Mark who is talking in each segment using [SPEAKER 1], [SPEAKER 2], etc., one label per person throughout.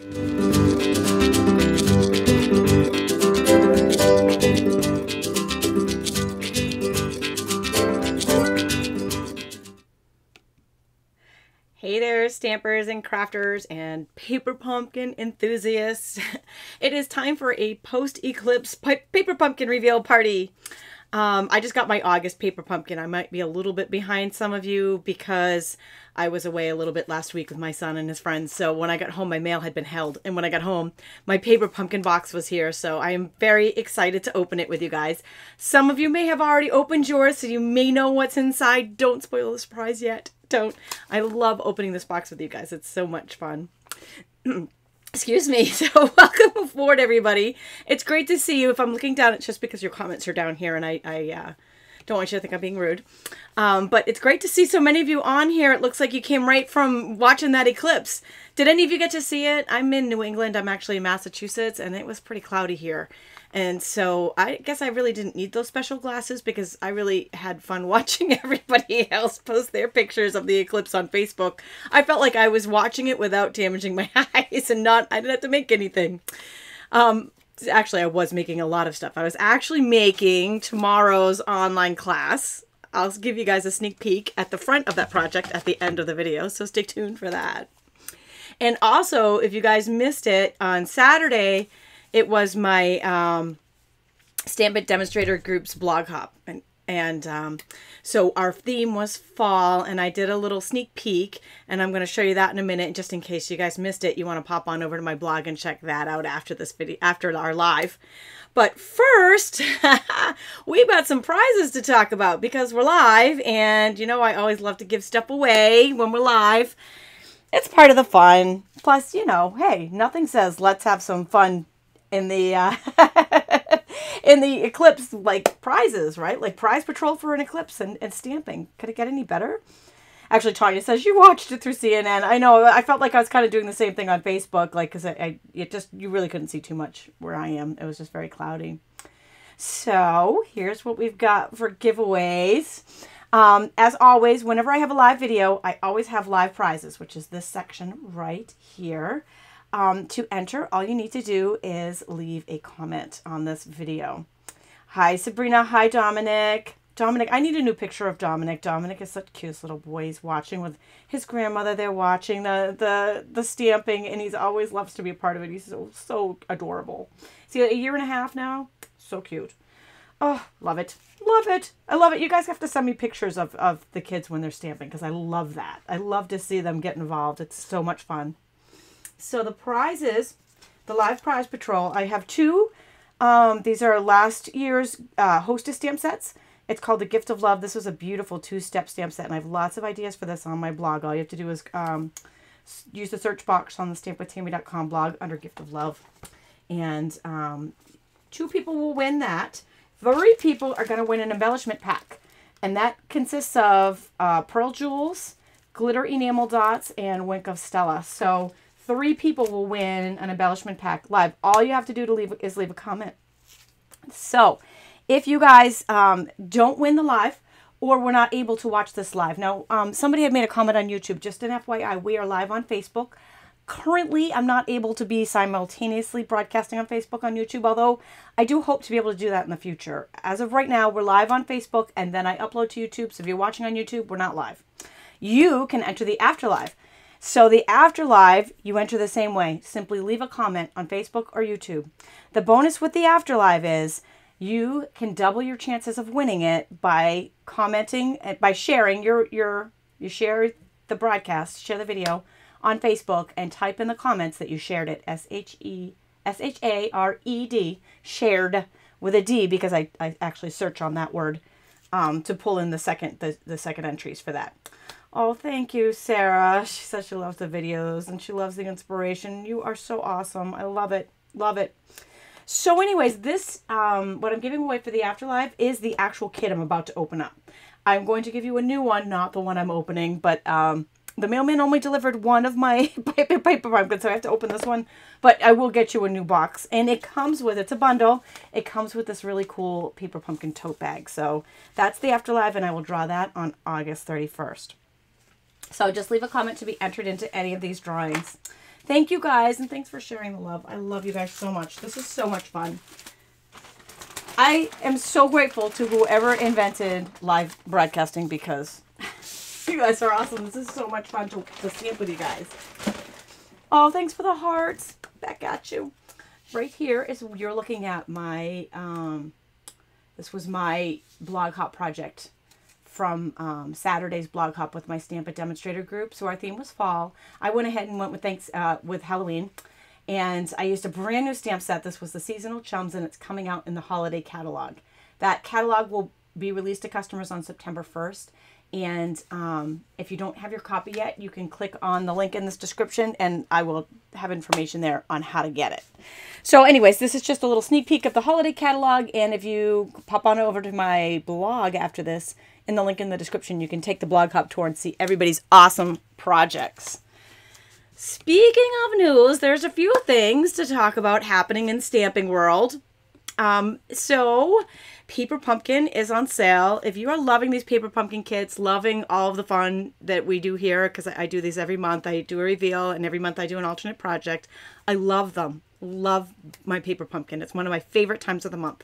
[SPEAKER 1] Hey there, stampers and crafters and paper pumpkin enthusiasts. It is time for a post-eclipse paper pumpkin reveal party. I just got my August paper pumpkin. I might be a little bit behind some of you because I was away a little bit last week with my son and his friends. So when I got home, my mail had been held. And when I got home, my paper pumpkin box was here. So I am very excited to open it with you guys. Some of you may have already opened yours, so you may know what's inside. Don't spoil the surprise yet. Don't. I love opening this box with you guys. It's so much fun. Excuse me. So welcome aboard, everybody. It's great to see you. If I'm looking down, it's just because your comments are down here, and I don't want you to think I'm being rude. But it's great to see so many of you on here. It looks like you came right from watching that eclipse. Did any of you get to see it? I'm in New England. I'm actually in Massachusetts, and it was pretty cloudy here. And so I guess I really didn't need those special glasses because I really had fun watching everybody else post their pictures of the eclipse on Facebook. I felt like I was watching it without damaging my eyes and I didn't have to make anything. Actually, I was making a lot of stuff. I was actually making tomorrow's online class. I'll give you guys a sneak peek at the front of that project at the end of the video, so stay tuned for that. And also, if you guys missed it, on Saturday, it was my Stampin Demonstrator group's blog hop. And so our theme was fall, and I did a little sneak peek, and I'm going to show you that in a minute. Just in case you guys missed it, you want to pop on over to my blog and check that out after this video, after our live. But first, we've got some prizes to talk about because we're live, and you know I always love to give stuff away when we're live. It's part of the fun. Plus, you know, hey, nothing says let's have some fun in the in the eclipse, like prizes, right? Like prize patrol for an eclipse and stamping. Could it get any better? Actually, Tanya says you watched it through CNN. I know. I felt like I was kind of doing the same thing on Facebook, like because you really couldn't see too much where I am. It was just very cloudy. So here's what we've got for giveaways. As always, whenever I have a live video, I always have live prizes, which is this section right here. To enter, all you need to do is leave a comment on this video. Hi, Sabrina. Hi, Dominic. Dominic, I need a new picture of Dominic. Dominic is such a cute little boy. He's watching with his grandmother. They're watching the stamping, and he's always loves to be a part of it. He's so adorable. Is he a year and a half now? So cute. Oh, love it. Love it. I love it. You guys have to send me pictures of the kids when they're stamping because I love that. I love to see them get involved. It's so much fun. So the prizes, the live prize patrol, I have two. These are last year's hostess stamp sets. It's called the Gift of Love. This was a beautiful two-step stamp set, and I have lots of ideas for this on my blog. All you have to do is use the search box on the stampwithtami.com blog under Gift of Love. And 2 people will win that. 3 people are going to win an embellishment pack. And that consists of pearl jewels, glitter enamel dots, and Wink of Stella. So 3 people will win an embellishment pack live. All you have to do to leave a comment. So if you guys don't win the live or were not able to watch this live. Now, somebody had made a comment on YouTube. Just an FYI, we are live on Facebook. Currently, I'm not able to be simultaneously broadcasting on Facebook on YouTube, although I do hope to be able to do that in the future. As of right now, we're live on Facebook, and then I upload to YouTube. So if you're watching on YouTube, we're not live. You can enter the afterlive. So the afterlive, you enter the same way. Simply leave a comment on Facebook or YouTube. The bonus with the afterlive is you can double your chances of winning it by commenting, by sharing you share the broadcast, share the video on Facebook and type in the comments that you shared it, S-H-A-R-E-D, shared with a D because I actually search on that word to pull in the second entries for that. Oh, thank you, Sarah. She says she loves the videos and she loves the inspiration. You are so awesome. I love it. Love it. So anyways, this, what I'm giving away for the afterlife is the actual kit I'm about to open up. I'm going to give you a new one, not the one I'm opening, but the mailman only delivered one of my paper pumpkins, so I have to open this one. But I will get you a new box. And it comes with, it's a bundle. It comes with this really cool paper pumpkin tote bag. So that's the afterlife, and I will draw that on August 31st. So just leave a comment to be entered into any of these drawings. Thank you guys, and thanks for sharing the love. I love you guys so much. This is so much fun. I am so grateful to whoever invented live broadcasting because you guys are awesome. This is so much fun to stamp with you guys. Oh, thanks for the hearts. Back at you. Right here is, you're looking at my, this was my blog hop project from Saturday's blog hop with my Stampin Demonstrator group. So our theme was fall. I went ahead and went with Halloween. And I used a brand new stamp set. This was the Seasonal Chums, and it's coming out in the holiday catalog. That catalog will be released to customers on September 1st. And if you don't have your copy yet, you can click on the link in this description, and I will have information there on how to get it. So anyways, this is just a little sneak peek of the holiday catalog. And if you pop on over to my blog after this, in the link in the description, you can take the blog hop tour and see everybody's awesome projects. Speaking of news, there's a few things to talk about happening in stamping world. So Paper Pumpkin is on sale. If you are loving these Paper Pumpkin kits, loving all of the fun that we do here, because I do these every month. I do a reveal, and every month I do an alternate project. I love them. Love my Paper Pumpkin. It's one of my favorite times of the month.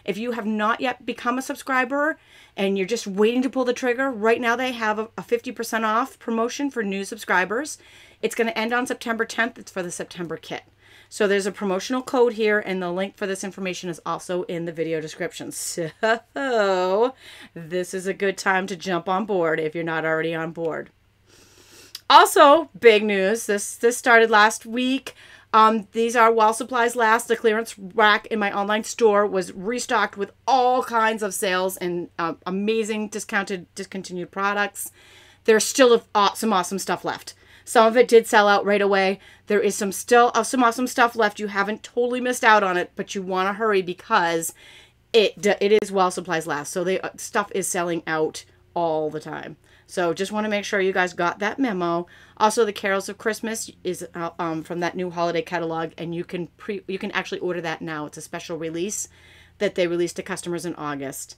[SPEAKER 1] If you have not yet become a subscriber and you're just waiting to pull the trigger, right now they have a 50% off promotion for new subscribers. It's going to end on September 10th. It's for the September kit. So there's a promotional code here, and the link for this information is also in the video description. So this is a good time to jump on board if you're not already on board. Also, big news. This started last week. These are while supplies last. The clearance rack in my online store was restocked with all kinds of sales and amazing discontinued products. There's still some awesome stuff left. Some of it did sell out right away. There is some awesome stuff left. You haven't totally missed out on it, but you want to hurry because it is while supplies last. So the stuff is selling out all the time. So just want to make sure you guys got that memo. Also, the Carols of Christmas is from that new holiday catalog, and you can actually order that now. It's a special release that they released to customers in August.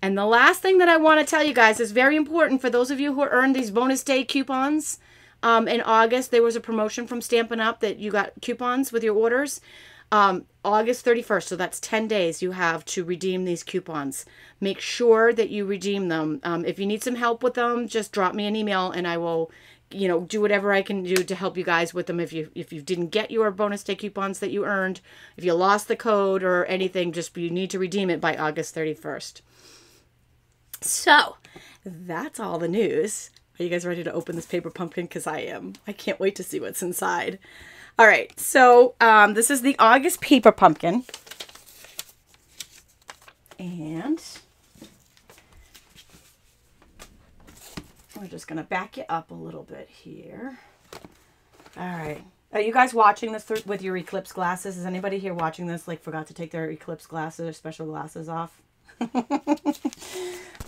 [SPEAKER 1] And the last thing that I want to tell you guys is very important for those of you who earned these bonus day coupons. In August, there was a promotion from Stampin' Up! That you got coupons with your orders. August 31st, so that's 10 days you have to redeem these coupons. Make sure that you redeem them. If you need some help with them, just drop me an email and I will, do whatever I can do to help you guys with them. If you didn't get your bonus day coupons that you earned, if you lost the code or anything, you need to redeem it by August 31st. So, that's all the news. Are you guys ready to open this Paper Pumpkin? Because I am. I can't wait to see what's inside. All right, so this is the August Paper Pumpkin. And we're just going to back you up a little bit here. All right. Are you guys watching this with your eclipse glasses? Is anybody here watching this forgot to take their eclipse glasses or special glasses off?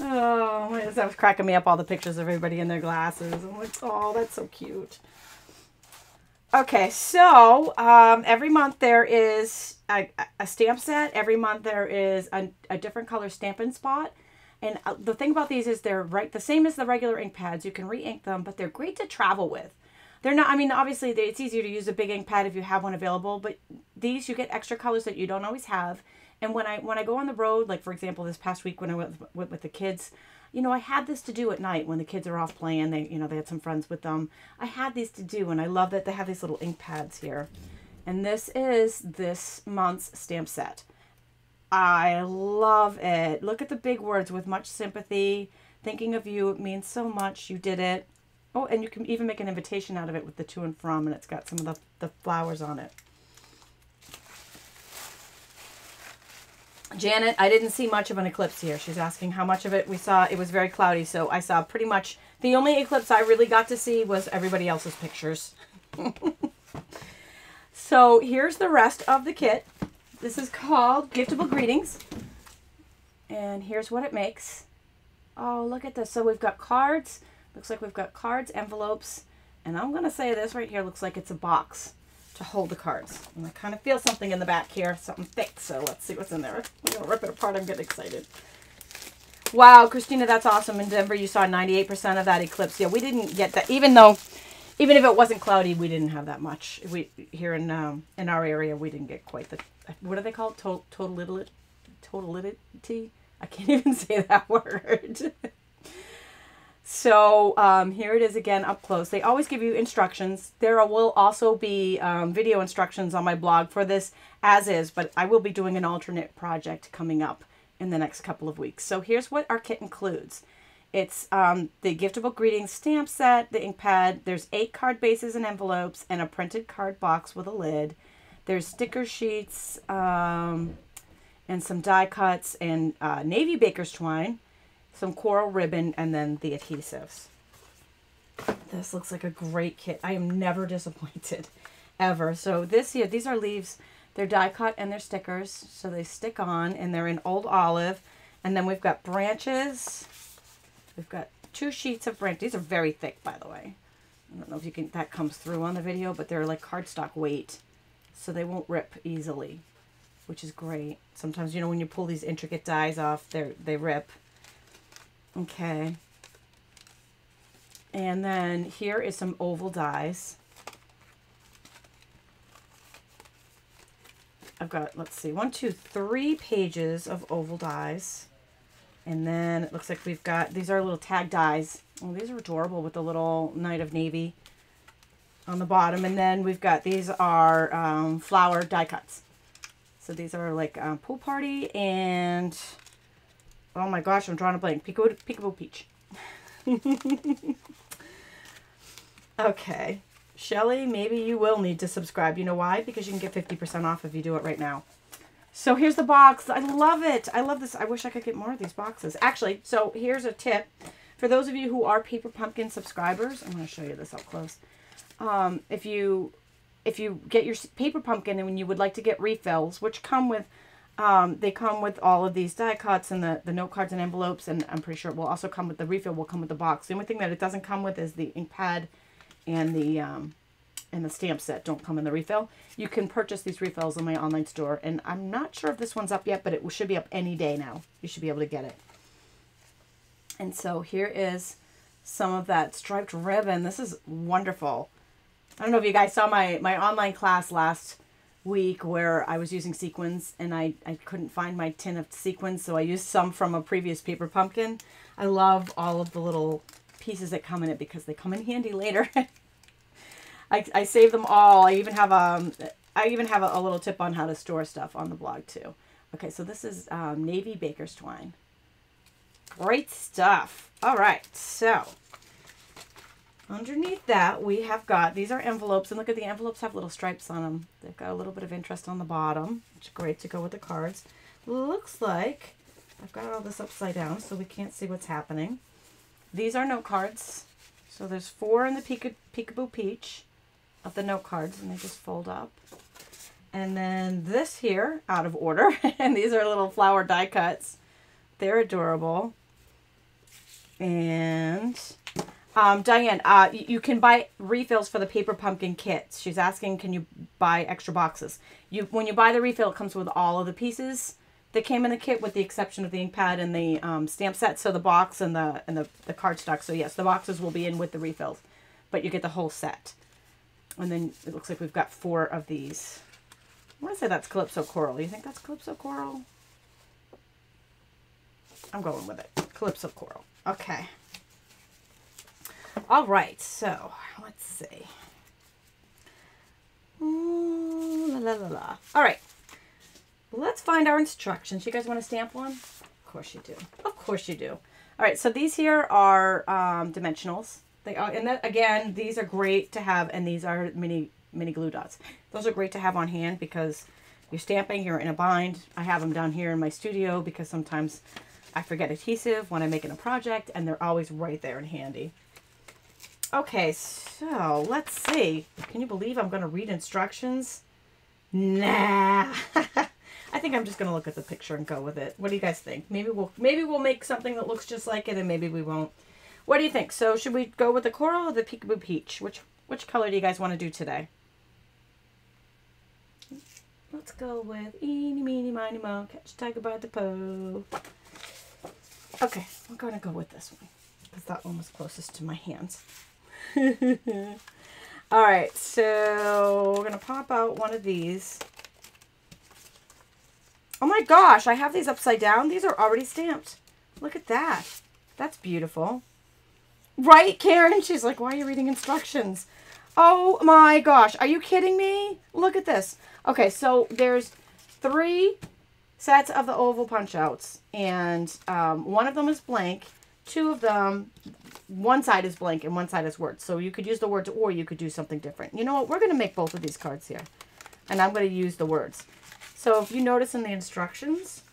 [SPEAKER 1] Oh, that was cracking me up, all the pictures of everybody in their glasses. I'm like, oh, that's so cute. Okay, so every month there is a stamp set. Every month there is a different color Stampin' spot. And the thing about these is they're the same as the regular ink pads. You can re-ink them, but they're great to travel with. They're not, obviously it's easier to use a big ink pad if you have one available, but these you get extra colors that you don't always have. And when I go on the road, like for example, this past week when I went with the kids, I had this to do at night when the kids are off playing. They had some friends with them. I had these to do, and I love that they have these little ink pads here. And this is this month's stamp set. I love it. Look at the big words, with much sympathy. Thinking of you, it means so much. You did it. Oh, and you can even make an invitation out of it with the to and from, and it's got some of the flowers on it. Janet, I didn't see much of an eclipse here. She's asking how much of it we saw. It was very cloudy, so I saw pretty much, the only eclipse I really got to see was everybody else's pictures. So here's the rest of the kit. This is called Giftable Greetings. And here's what it makes. Oh, look at this. So we've got cards. Looks like we've got cards, envelopes, and I'm going to say this right here looks like it's a box to hold the cards. And I kind of feel something in the back here, something thick, so let's see what's in there. I'm going to rip it apart. I'm getting excited. Wow, Christina, that's awesome. In Denver, you saw 98% of that eclipse. Yeah, we didn't get that, even though even if it wasn't cloudy, we didn't have that much. We here in our area, we didn't get quite the, what do they call it? Totality? I can't even say that word. So here it is again up close. They always give you instructions. There will also be video instructions on my blog for this as is, but I will be doing an alternate project coming up in the next couple of weeks. So here's what our kit includes. It's the Giftable Greetings stamp set, the ink pad. There's 8 card bases and envelopes and a printed card box with a lid. There's sticker sheets and some die cuts and navy baker's twine, some coral ribbon, and then the adhesives. This looks like a great kit. I am never disappointed, ever. So this here, these are leaves. They're die cut and they're stickers, so they stick on, and they're in Old Olive. And then we've got branches. We've got 2 sheets of branch. These are very thick, by the way. I don't know if you can, that comes through on the video, but they're like cardstock weight, so they won't rip easily, which is great. Sometimes, you know, when you pull these intricate dies off, they rip. Okay. And then here is some oval dies. I've got, let's see, 1, 2, 3 pages of oval dies. And then it looks like we've got, these are little tag dies. Oh, these are adorable with the little Knight of Navy on the bottom. And then we've got, these are flower die cuts. So these are like Pool Party and, oh my gosh, I'm drawing a blank. Peekaboo Peach. Okay. Shelly, maybe you will need to subscribe. You know why? Because you can get 50% off if you do it right now. So here's the box. I love it. I love this. I wish I could get more of these boxes. Actually, so here's a tip. For those of you who are Paper Pumpkin subscribers, I'm going to show you this up close. If you get your Paper Pumpkin and when you would like to get refills, which come with, they come with all of these die cuts and the note cards and envelopes, and I'm pretty sure it will also come with the refill, will come with the box. The only thing that it doesn't come with is the ink pad and the stamp set don't come in the refill. You can purchase these refills on my online store, and I'm not sure if this one's up yet, but it should be up any day now. You should be able to get it. And so here is some of that striped ribbon. This is wonderful. I don't know if you guys saw my online class last week where I was using sequins, and I couldn't find my tin of sequins, so I used some from a previous Paper Pumpkin. I love all of the little pieces that come in it because they come in handy later. I save them all. I even have a little tip on how to store stuff on the blog too. Okay, so this is navy baker's twine. Great stuff. All right, so underneath that we have got, these are envelopes, and look at the envelopes have little stripes on them. They've got a little bit of interest on the bottom, which is great to go with the cards. Looks like I've got all this upside down so we can't see what's happening. These are note cards. So there's 4 in the Peekaboo Peach of the note cards, and they just fold up. And then this here, out of order, and these are little flower die cuts. They're adorable. And Diane, you can buy refills for the Paper Pumpkin kits. She's asking, can you buy extra boxes? When you buy the refill, it comes with all of the pieces that came in the kit, with the exception of the ink pad and the stamp set. So the box and the cardstock. So yes, the boxes will be in with the refills, but you get the whole set. And then it looks like we've got 4 of these. I want to say that's Calypso Coral. You think that's Calypso Coral? I'm going with it. Calypso Coral. Okay. All right. So let's see. Ooh, la, la, la, la. All right. Let's find our instructions. You guys want to stamp one? Of course you do. Of course you do. All right. So these here are dimensionals. They are, and that, again, these are great to have, and these are mini glue dots. Those are great to have on hand because you're stamping, you're in a bind. I have them down here in my studio because sometimes I forget adhesive when I'm making a project, and they're always right there and handy. Okay, so let's see. Can you believe I'm going to read instructions? Nah. I think I'm just going to look at the picture and go with it. What do you guys think? Maybe we'll make something that looks just like it, and maybe we won't. What do you think? So should we go with the coral or the Peekaboo Peach? Which color do you guys want to do today? Let's go with eeny, meeny, miny, mo, catch a tiger by the paw. Okay, I'm going to go with this one because that one was closest to my hands. All right, so we're going to pop out one of these. Oh my gosh, I have these upside down. These are already stamped. Look at that. That's beautiful. Right, Karen? She's like, why are you reading instructions? Oh my gosh, are you kidding me? Look at this. Okay, so there's 3 sets of the oval punch outs, and one of them is blank. 2 of them, one side is blank and one side is words. So you could use the words or you could do something different. You know what? We're going to make both of these cards here, and I'm going to use the words. So if you notice in the instructions,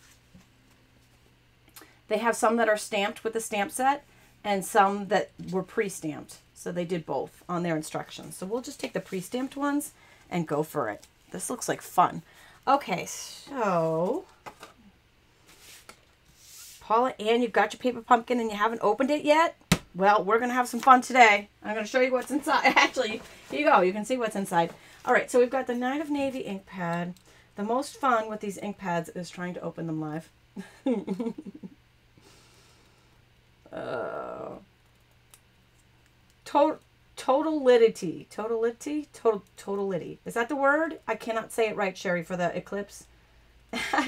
[SPEAKER 1] they have some that are stamped with the stamp set and some that were pre-stamped. So they did both on their instructions. So we'll just take the pre-stamped ones and go for it. This looks like fun. Okay, so Paula Ann, you've got your paper pumpkin and you haven't opened it yet? Well, we're going to have some fun today. I'm going to show you what's inside. Actually, here you go. You can see what's inside. All right, so we've got the Night of Navy ink pad. The most fun with these ink pads is trying to open them live. Totality. Is that the word? I cannot say it right, Sherry, for the eclipse.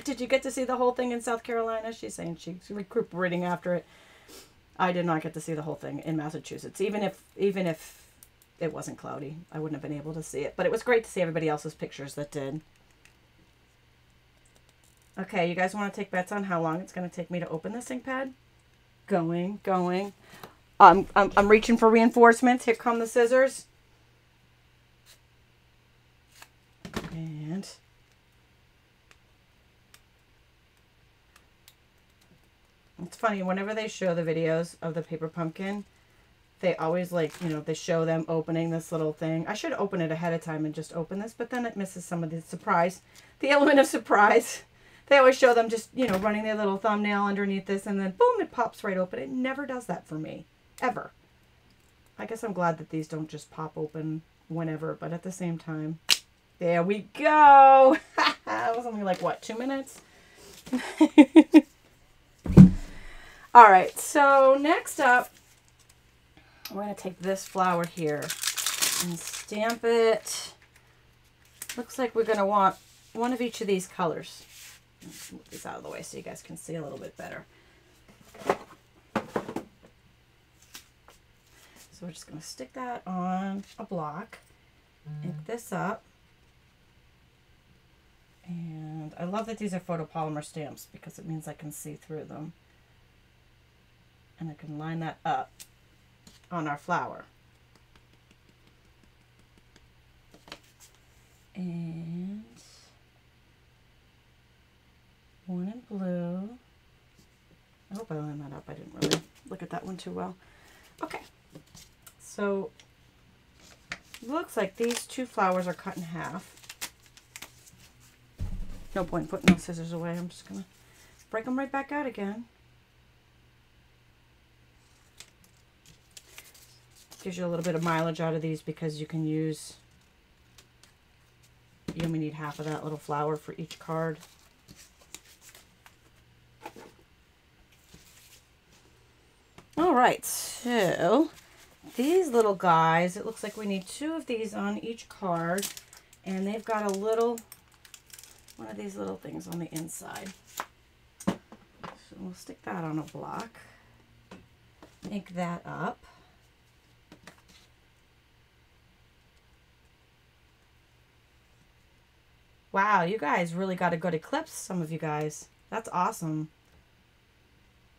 [SPEAKER 1] Did you get to see the whole thing in South Carolina? She's saying she's recuperating after it. I did not get to see the whole thing in Massachusetts. Even if it wasn't cloudy, I wouldn't have been able to see it. But it was great to see everybody else's pictures that did. Okay, you guys want to take bets on how long it's going to take me to open this ink pad? Going. I'm reaching for reinforcements. Here come the scissors. And it's funny, whenever they show the videos of the paper pumpkin, they always they show them opening this little thing. I should open it ahead of time and just open this, but then it misses some of the surprise, the element of surprise. They always show them just, running their little thumbnail underneath this, and then boom, it pops right open. It never does that for me, ever. I guess I'm glad that these don't just pop open whenever, but at the same time, there we go. That was only like, what, 2 minutes? All right, so next up, we're going to take this flower here and stamp it. Looks like we're going to want one of each of these colors. Let's move these out of the way so you guys can see a little bit better. So we're just going to stick that on a block, ink this up. And I love that these are photopolymer stamps because it means I can see through them. And I can line that up on our flower. And one in blue. I hope I lined that up. I didn't really look at that one too well. Okay. So looks like these 2 flowers are cut in half. No point putting those scissors away. I'm just going to break them right back out again. Gives you a little bit of mileage out of these because you can use, you only need half of that little flower for each card. All right, so these little guys, it looks like we need 2 of these on each card, and they've got a little, one of these little things on the inside. So we'll stick that on a block, ink that up. Wow, you guys really got a good eclipse, some of you guys. That's awesome.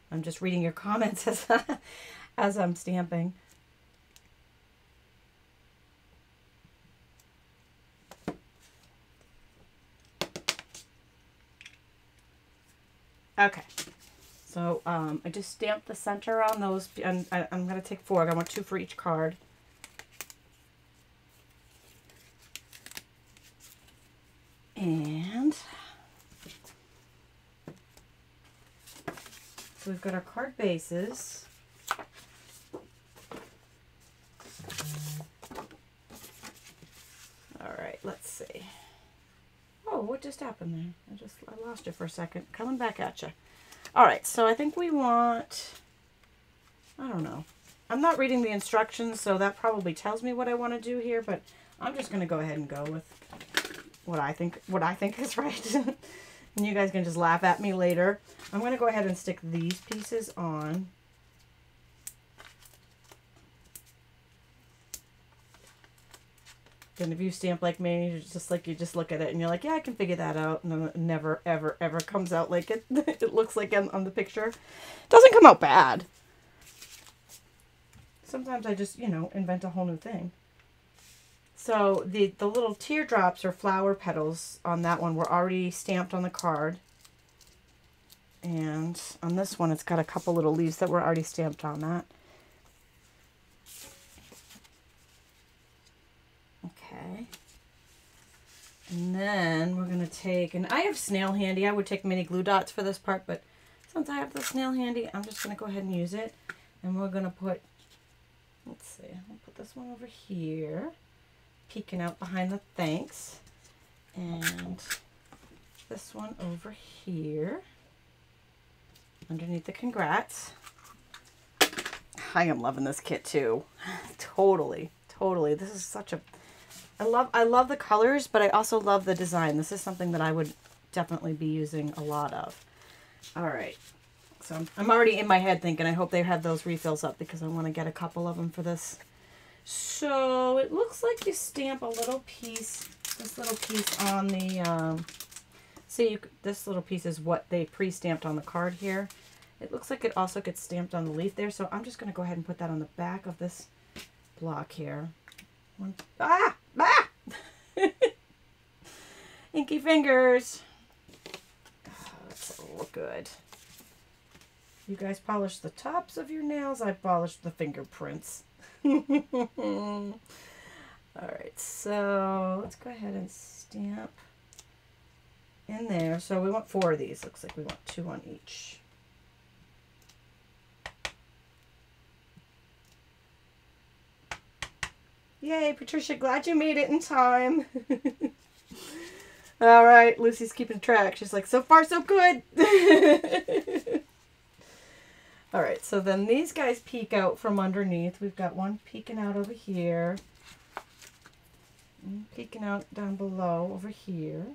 [SPEAKER 1] I'm just reading your comments as I'm stamping. Okay, so I just stamped the center on those, and I'm going to take 4. I want 2 for each card. And so we've got our card bases. All right, let's see. Oh, what just happened there? I lost you for a second. Coming back at you. All right, so I think we want, I don't know. I'm not reading the instructions, so that probably tells me what I want to do here, but I'm just going to go ahead and go with what I think is right. And you guys can just laugh at me later. I'm going to go ahead and stick these pieces on. And if you stamp like me, you just look at it and you're like, yeah, I can figure that out. And then it never, ever, ever comes out like it looks like on the picture. It doesn't come out bad. Sometimes I just, you know, invent a whole new thing. So the little teardrops or flower petals on that one were already stamped on the card. And on this one, it's got a couple little leaves that were already stamped on that. Okay. And then we're going to take, and I have snail handy. I would take mini glue dots for this part, but since I have the snail handy, I'm just going to go ahead and use it. And we're going to put, let's see, I'll put this one over here, peeking out behind the thanks. And this one over here, underneath the congrats. I am loving this kit too. Totally. This is such a, I love the colors, but I also love the design. This is something that I would definitely be using a lot of. All right. So I'm already in my head thinking, I hope they have those refills up because I want to get a couple of them for this. So it looks like you stamp a little piece, this little piece on the, this little piece is what they pre-stamped on the card here. It looks like it also gets stamped on the leaf there. So I'm just going to go ahead and put that on the back of this block here. Inky fingers. Oh, that's all good. You guys polish the tops of your nails. I polished the fingerprints. All right, so let's go ahead and stamp in there. So we want 4 of these. Looks like we want 2 on each. Yay, Patricia, glad you made it in time. All right, Lucy's keeping track. She's like, so far, so good. All right, so then these guys peek out from underneath. We've got one peeking out over here. Peeking out down below over here.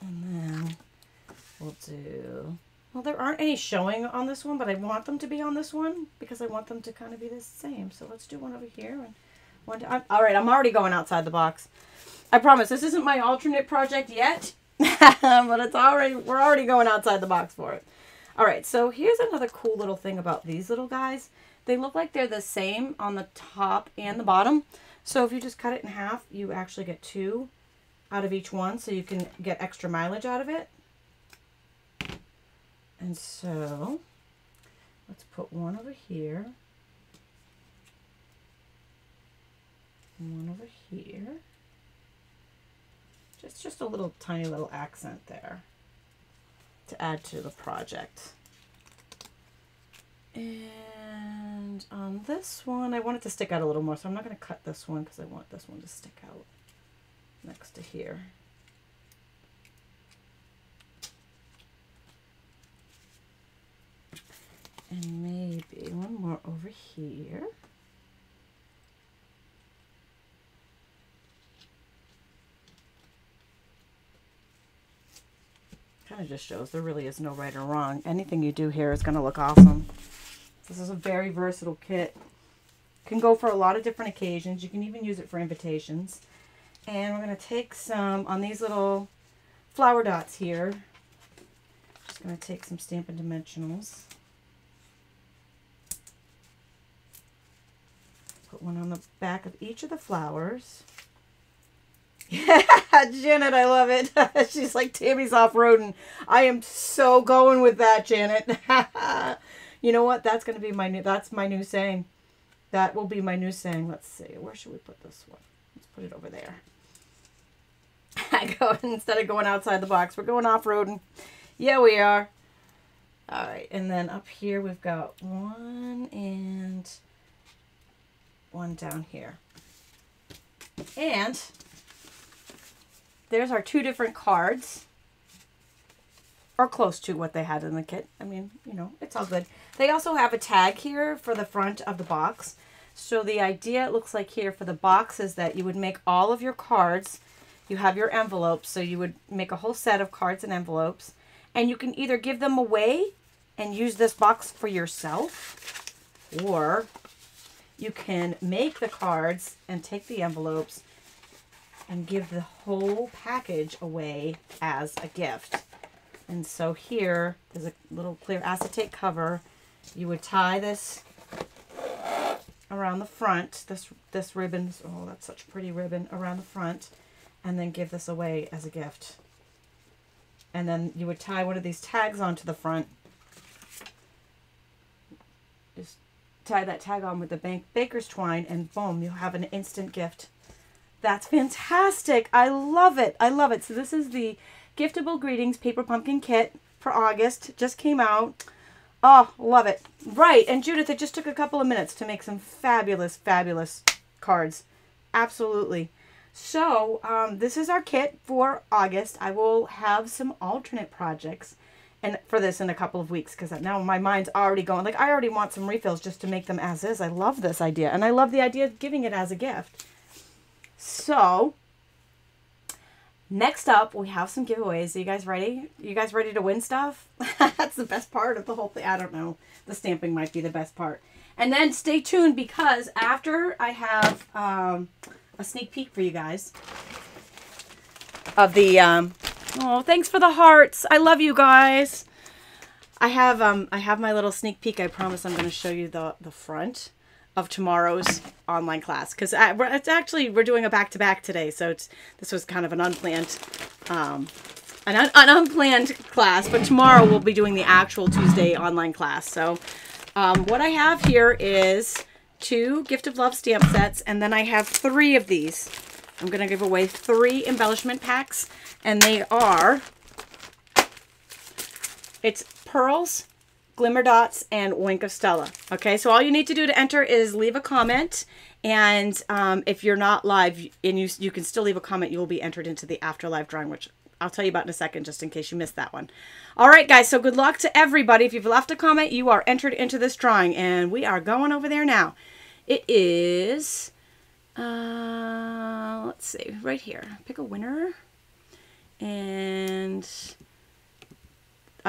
[SPEAKER 1] And then we'll do... Well, there aren't any showing on this one, but I want them to be on this one because I want them to kind of be the same. So let's do one over here. And one all right, I'm already going outside the box. I promise this isn't my alternate project yet, but it's already, we're already going outside the box for it. All right, so here's another cool little thing about these little guys. They look like they're the same on the top and the bottom. So if you just cut it in half, you actually get 2 out of each one, so you can get extra mileage out of it. And so, let's put one over here, and one over here. Just a little tiny little accent there to add to the project. And on this one, I want it to stick out a little more, so I'm not going to cut this one because I want this one to stick out next to here. And maybe one more over here. Kind of just shows there really is no right or wrong. Anything you do here is going to look awesome. This is a very versatile kit. Can go for a lot of different occasions. You can even use it for invitations. And we're going to take some on these little flower dots here. Just going to take some Stampin' Dimensionals. Put one on the back of each of the flowers. Yeah, Janet, I love it. She's like, Tammy's off-roading. I am so going with that, Janet. You know what? That's going to be my new, that's my new saying. That will be my new saying. Let's see. Where should we put this one? Let's put it over there. Instead of going outside the box, we're going off-roading. Yeah, we are. All right. And then up here, we've got one and one down here. And there's our 2 different cards. or close to what they had in the kit. I mean, you know, it's all good. They also have a tag here for the front of the box. So the idea, it looks like here for the box, is that you would make all of your cards. You have your envelopes, so you would make a whole set of cards and envelopes. And you can either give them away and use this box for yourself, or you can make the cards and take the envelopes and give the whole package away as a gift. And so here, there's a little clear acetate cover. You would tie this around the front, this ribbon, oh, that's such a pretty ribbon, around the front, and then give this away as a gift. And then you would tie one of these tags onto the front. Just tie that tag on with the baker's twine, and boom, you'll have an instant gift. That's fantastic. I love it. I love it. So this is the Giftable Greetings Paper Pumpkin Kit for August. Just came out. Oh, love it. Right. And Judith, it just took a couple of minutes to make some fabulous, fabulous cards. Absolutely. So this is our kit for August. I will have some alternate projects and for this in a couple of weeks, because now my mind's already going. Like, I already want some refills just to make them as is. I love this idea. And I love the idea of giving it as a gift. So next up, we have some giveaways. Are you guys ready? You guys ready to win stuff? That's the best part of the whole thing. I don't know. The stamping might be the best part. And then stay tuned, because after I have a sneak peek for you guys of the oh, thanks for the hearts. I love you guys. I have my little sneak peek. I promise I'm going to show you the front of tomorrow's online class, because it's actually, we're doing a back-to-back today, so this was kind of an unplanned unplanned class, but tomorrow we'll be doing the actual Tuesday online class. So what I have here is 2 Gift of Love stamp sets, and then I have 3 of these. I'm going to give away 3 embellishment packs, and they are, it's Pearls, Glimmer Dots, and Wink of Stella. Okay, so all you need to do to enter is leave a comment, and if you're not live, and you can still leave a comment, you will be entered into the after live drawing, which I'll tell you about in a second, just in case you missed that one. All right, guys, so good luck to everybody. If you've left a comment, you are entered into this drawing, and we are going over there now. It is, let's see, right here. Pick a winner, and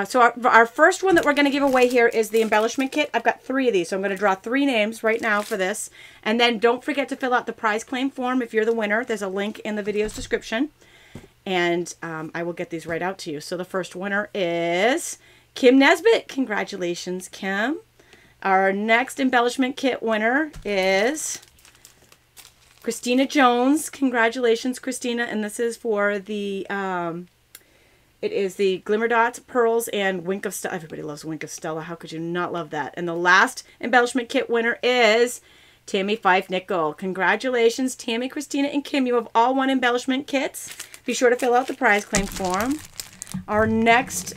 [SPEAKER 1] so our first one that we're going to give away here is the embellishment kit. I've got 3 of these, so I'm going to draw 3 names right now for this. And then don't forget to fill out the prize claim form if you're the winner. There's a link in the video's description. And I will get these right out to you. So the first winner is Kim Nesbitt. Congratulations, Kim. Our next embellishment kit winner is Christina Jones. Congratulations, Christina. And this is for the... it is the Glimmer Dots, Pearls, and Wink of Stella. Everybody loves Wink of Stella. How could you not love that? And the last embellishment kit winner is Tammy Fife Nickel. Congratulations, Tammy, Christina, and Kim. You have all won embellishment kits. Be sure to fill out the prize claim form. Our next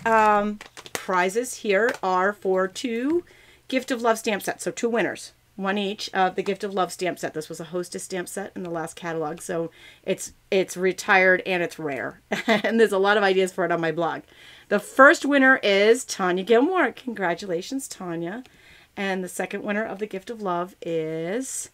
[SPEAKER 1] prizes here are for 2 Gift of Love stamp sets. So 2 winners. 1 each of the Gift of Love stamp set. This was a Hostess stamp set in the last catalog, so it's retired and it's rare. And there's a lot of ideas for it on my blog. The first winner is Tanya Gilmore. Congratulations, Tanya. And the second winner of the Gift of Love is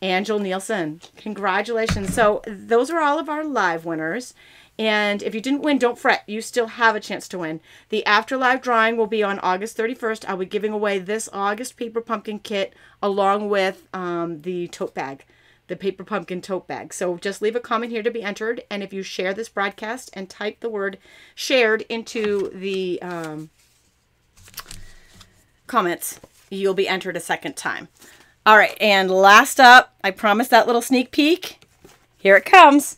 [SPEAKER 1] Angel Nielsen. Congratulations. So those are all of our live winners. And if you didn't win, don't fret. You still have a chance to win. The after live drawing will be on August 31st. I'll be giving away this August Paper Pumpkin kit along with the tote bag, the Paper Pumpkin tote bag. So just leave a comment here to be entered. And if you share this broadcast and type the word shared into the comments, you'll be entered a second time. All right. And last up, I promised that little sneak peek. Here it comes.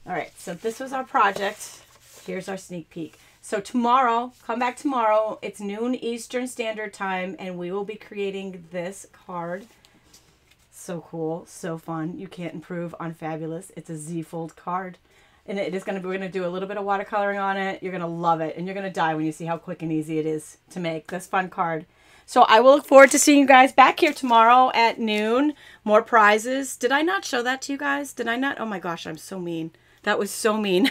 [SPEAKER 1] All right, so this was our project. Here's our sneak peek. So tomorrow, come back tomorrow. It's noon Eastern Standard Time, and we will be creating this card. So cool, so fun. You can't improve on fabulous. It's a Z-fold card, and it is we're gonna do a little bit of watercoloring on it. You're gonna love it, and you're gonna die when you see how quick and easy it is to make this fun card. So I will look forward to seeing you guys back here tomorrow at noon. More prizes. Did I not show that to you guys? Did I not? Oh my gosh, I'm so mean. That was so mean.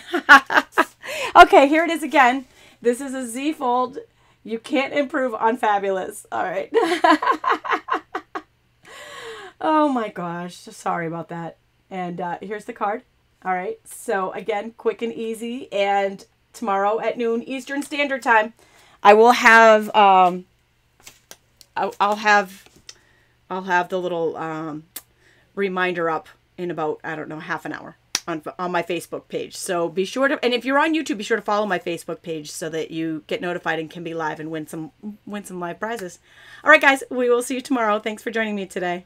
[SPEAKER 1] Okay, here it is again. This is a Z fold. You can't improve on fabulous. All right. Oh my gosh. Sorry about that. And here's the card. All right. So again, quick and easy. And tomorrow at noon Eastern Standard Time, I will have I'll have the little reminder up in about, I don't know, half an hour on my Facebook page. So be sure to, and if you're on YouTube, be sure to follow my Facebook page so that you get notified and can be live and win some live prizes. All right, guys, we will see you tomorrow. Thanks for joining me today.